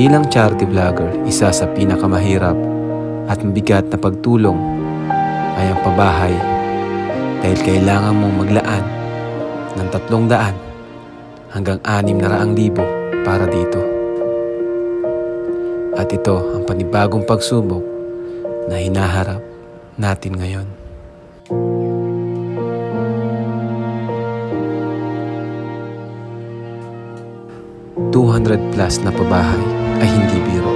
Bilang charity vlogger, isa sa pinakamahirap at mabigat na pagtulong ay ang pabahay dahil kailangan mong maglaan ng 300 hanggang 600,000 para dito. At ito ang panibagong pagsubok na hinaharap natin ngayon. 200 plus na pabahay ay hindi biro.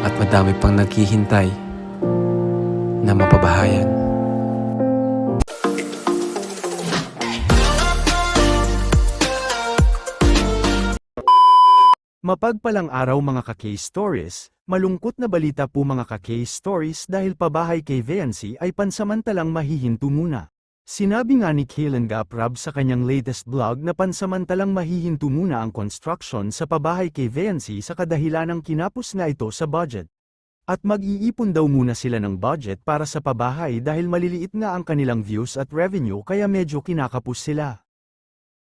At madami pang naghihintay na mapabahayan. Mapagpalang araw mga ka-case stories, malungkot na balita po mga ka-case stories dahil pabahay kay Viancy ay pansamantalang mahihinto muna. Sinabi nga ni Kaylen Gaprab sa kanyang latest vlog na pansamantalang mahihinto muna ang construction sa pabahay kay Viancy sa kadahilanang kinapos nga ito sa budget. At mag-iipon daw muna sila ng budget para sa pabahay dahil maliliit nga ang kanilang views at revenue kaya medyo kinakapos sila.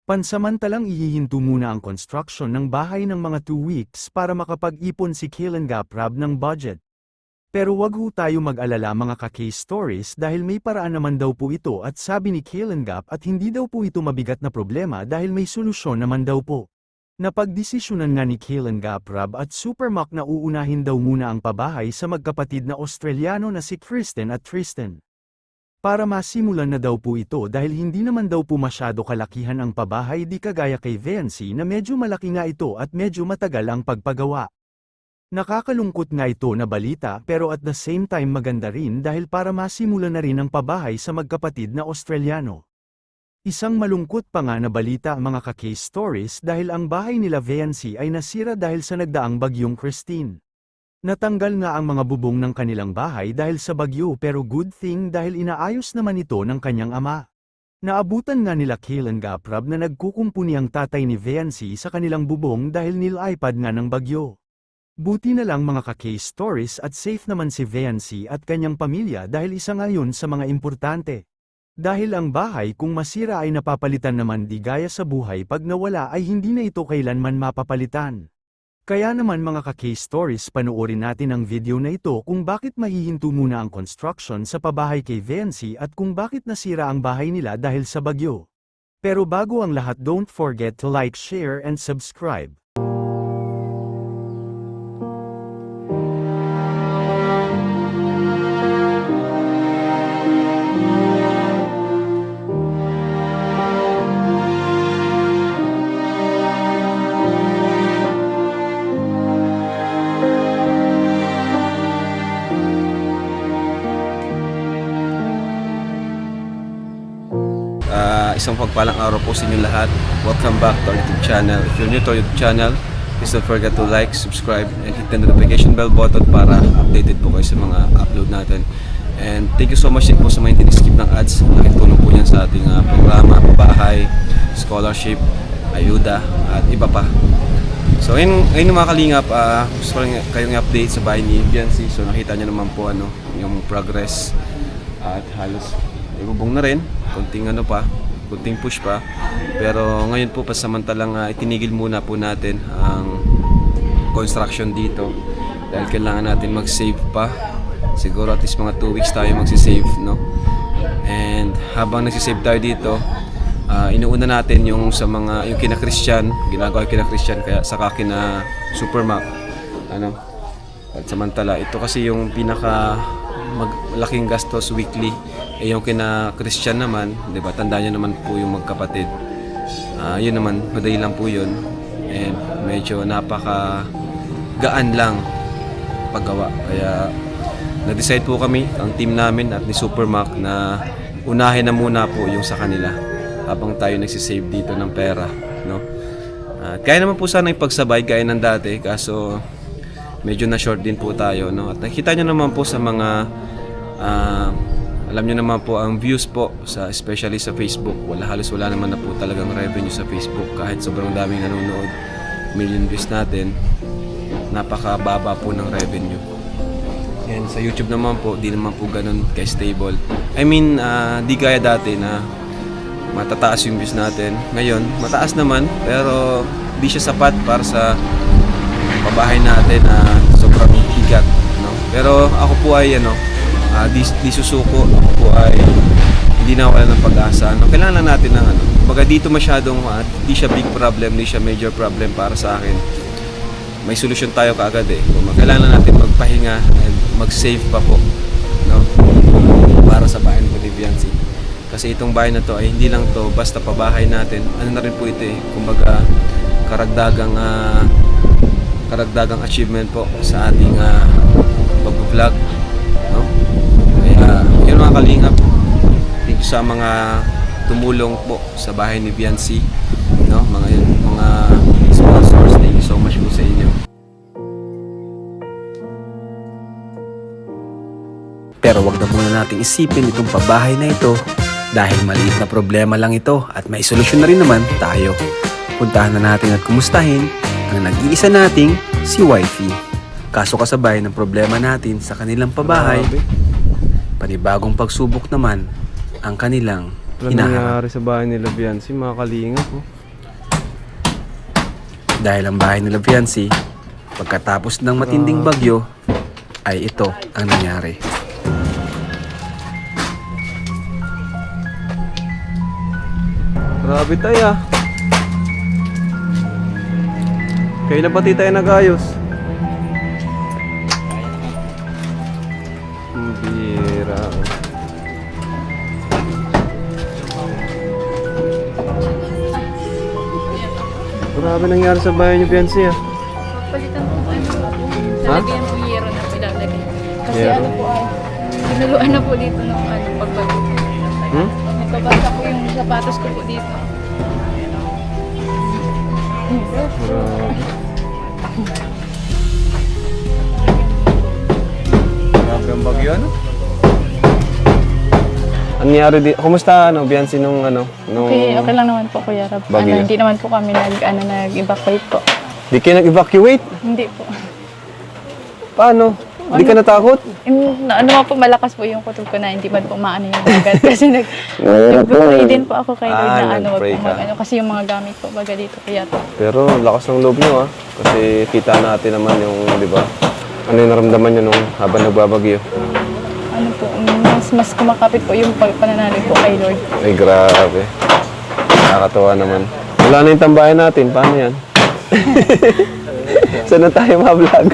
Pansamantalang ihihinto muna ang construction ng bahay ng mga 2 weeks para makapag-ipon si Kaylen Gaprab ng budget. Pero wag ho tayo mag-alala mga ka-case stories dahil may paraan naman daw po ito at sabi ni Kaylen Gap at hindi daw po ito mabigat na problema dahil may solusyon naman daw po. Napagdesisyonan nga ni Kaylen Gaprab at Supermac na uunahin daw muna ang pabahay sa magkapatid na Australiano na si Kristen at Tristan. Para masimulan na daw po ito dahil hindi naman daw po masyado kalakihan ang pabahay di kagaya kay Viancy na medyo malaki nga ito at medyo matagal ang pagpagawa. Nakakalungkot nga ito na balita pero at the same time maganda rin dahil para masimulan na rin ang pabahay sa magkapatid na Australiano. Isang malungkot pa nga na balita mga ka-case stories dahil ang bahay nila Viancy ay nasira dahil sa nagdaang bagyong Christine. Natanggal nga ang mga bubong ng kanilang bahay dahil sa bagyo pero good thing dahil inaayos naman ito ng kanyang ama. Naabutan nga nila Kaylen Gaprab na nagkukumpuni ang tatay ni Viancy sa kanilang bubong dahil nilipad nga ng bagyo. Buti na lang mga ka-case stories at safe naman si Viancy at kanyang pamilya dahil isa nga yun sa mga importante. Dahil ang bahay kung masira ay napapalitan naman di gaya sa buhay pag nawala ay hindi na ito kailanman mapapalitan. Kaya naman mga ka-case stories panoorin natin ang video na ito kung bakit mahihinto muna ang construction sa pabahay kay Viancy at kung bakit nasira ang bahay nila dahil sa bagyo. Pero bago ang lahat don't forget to like, share and subscribe. Isang pagpalang araw po sa inyo lahat. Welcome back to our YouTube channel. If you're new to our YouTube channel, please don't forget to like, subscribe, and hit the notification bell button para updated po kayo sa mga upload natin. And thank you so much din po sa mga hindi skip ng ads. Laking tulong po yan sa ating programa, pabahay, scholarship, ayuda, at iba pa. So ngayon mga kalingap, gusto ko kayong update sa bahay ni Viancy. So nakita nyo naman po yung progress at halos ibubong na rin, kunting push pa. Pero ngayon po pasamantalang itinigil muna po natin ang construction dito dahil kailangan natin mag-save pa. Siguro at least mga 2 weeks tayo magsisave, no? And habang nagsisave tayo dito, inuuna natin yung sa mga yung kina Christian, ginagawa kina Christian kaya saka kina Supermac. At samantala ito kasi yung pinaka malaking gastos weekly. Yung kina Christian naman, 'di ba? Tandaan niyo naman po yung magkapatid. Yun naman, madali lang po yun. And medyo napaka gaan lang paggawa. Kaya nag-decide po kami, ang team namin at ni Supermac na unahin na muna po yung sa kanila habang tayo nagsisave dito ng pera, no? Kaya naman po sana ipagsabay gaya ng dati kaso medyo na short din po tayo, no? At nakita niyo naman po sa mga alam niyo naman po ang views po sa especially sa Facebook. Halos wala naman na po talagang revenue sa Facebook kahit sobrang daming nanonood. Million views natin. Napakababa po ng revenue. And sa YouTube naman po, di naman po ganun ka-stable. I mean, di gaya dati na matataas yung views natin. Ngayon, mataas naman pero di siya sapat para sa bahay natin na sobrang bigat, no? Pero ako po ay di susuko. Ako po ay hindi nawawala ng pag-asa. No? Kailangan lang natin ng baga dito masyadong di siya big problem, di siya major problem para sa akin. May solusyon tayo kaagad eh. Kailangan natin magpahinga and mag-save pa po, no? Para sa bahay ni Viviancy. Kasi itong bahay na to ay hindi lang to basta pabahay natin. Ano na rin po ito eh, kumbaga karagdagang achievement po sa ating pag-vlog, no? Kaya yun mga kalingap, thank you sa mga tumulong po sa bahay ni Viancy, no? Mga sponsors, thank you so much po sa inyo. Pero wag na muna nating isipin itong pabahay na ito dahil maliit na problema lang ito at may solusyon na rin naman tayo. Puntahan na natin at kumustahin ang nag-iisa nating si Wifey. Kaso kasabay ng problema natin sa kanilang pabahay, panibagong pagsubok naman ang kanilang Ano hinaharap. nangyari sa bahay nila Viancy, mga kalingap po? Dahil ang bahay nila Viancy, pagkatapos ng matinding bagyo, ay ito ang nangyari. Grabe tayo ah. Kailan pati tayo nag-ayos? Ang bira. Grabe nangyari sa bahay niyo, Viancy ah. Palitan po Ha? Lalagyan po yero na ilalagay. Kasi Yero? ano po ay, pinuluan na po dito ng pagbago. Hmm? Nagpabasa po yung sapatos ko po dito. Grabe. Grabe ang bagyo, ano? Ang nangyari di... Kumusta, Viancy, nung Okay lang naman po, Kuya Rab. Bagyo? Hindi naman po kami nag-evacuate po. Di kayo nag-evacuate? Hindi po. Paano? Di ka natakot? Ano po, malakas po yung kutob ko na hindi man po maano yung bagat. Kasi nag-pray din po ako kay Lord na wag nag-pray po ka. kasi yung mga gamit po baga dito. Kaya to. Pero lakas ng loob nyo ah. Kasi kita natin naman yung, di ba? Ano yung naramdaman nyo nung habang nagbabagyo? Ano po, mas kumakapit po yung pananalig po kay Lord. Ay, grabe. Nakakatawa naman. Wala na yung tambayan natin. Paano yan? Saan na tayo ma-vlog?